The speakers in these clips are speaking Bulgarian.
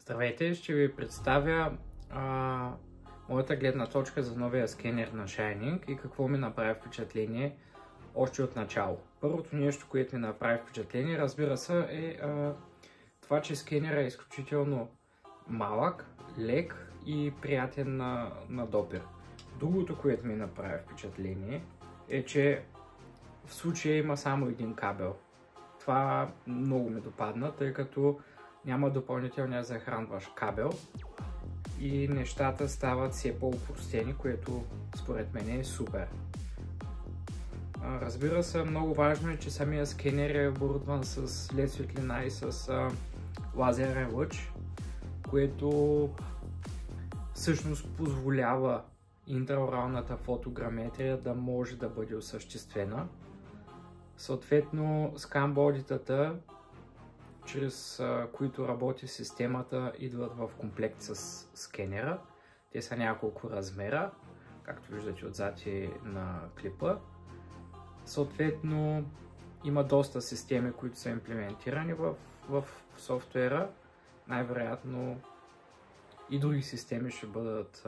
Здравейте, ще ви представя моята гледна точка за новия скенер на Shining и какво ми направи впечатление още от начало. Първото нещо, което ми направи впечатление, разбира се, е това, че скенерът е изключително малък, лек и приятен на допир. Другото, което ми направи впечатление, е, че в случая има само един кабел. Това много ми допадна, тъй като няма допълнителния захранващ кабел и нещата стават все по-опростени, което според мен е супер. Разбира се, много важно е, че самия скенер е оборудван с LED светлина и с лазерен лъч, което всъщност позволява интраоралната фотограметрия да може да бъде осъществена. Съответно, сканбодитата, чрез които работи системата, идват в комплект с скенера. Те са няколко размера, както виждате отзад и на клипа. Съответно, има доста системи, които са имплементирани в софтуера. Най-вероятно и други системи ще бъдат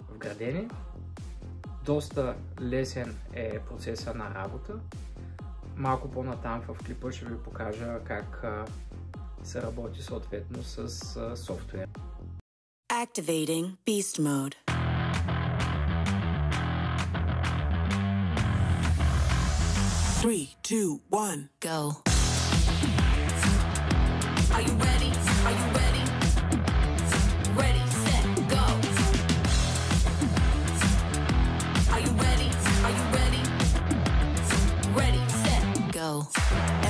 вградени. Доста лесен е процеса на работа. Малко по-натам в клипа ще ви покажа как се работи съответно с софтуер. Activating Beast Mode. 3, 2, 1, go. Are you ready? Are you ready? Ready, set, go. Are you ready? Are you ready? Ready, set, go.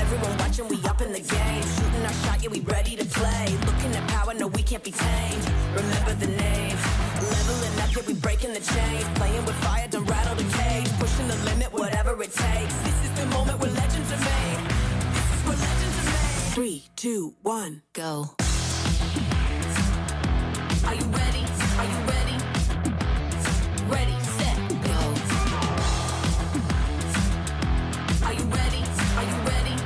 Everyone watching, we up in the game. Shooting our shot, yeah, we ready to play. Looking at power, no, we can't be tamed. Remember the name. Leveling up, yeah, we breaking the chains. Playing with fire, don't rattle the cage. Pushing the limit, whatever it takes. This is the moment where legends are made. This is where legends are made. 3, 2, 1, go. Are you ready? Are you ready? Ready, set, go. Are you ready? Are you ready?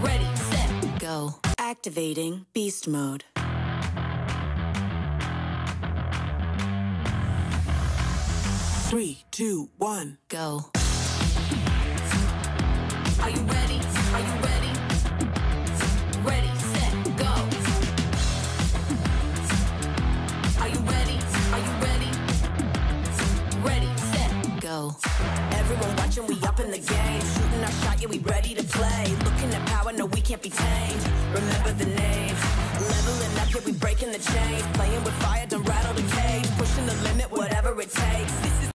Ready, set, Go. Activating Beast Mode. 3, 2, 1, go. Are you ready? Are you ready? Ready, set, go. Are you ready? Are you ready? Ready, set, Go. everyone watching, we up in the game. Shooting our shot, yeah, we ready to play. Looking at power, no, we can't be tamed. Remember the name. Leveling up, yeah, we breaking the chains. Playing with fire, don't rattle the cage. Pushing the limit, whatever it takes. This is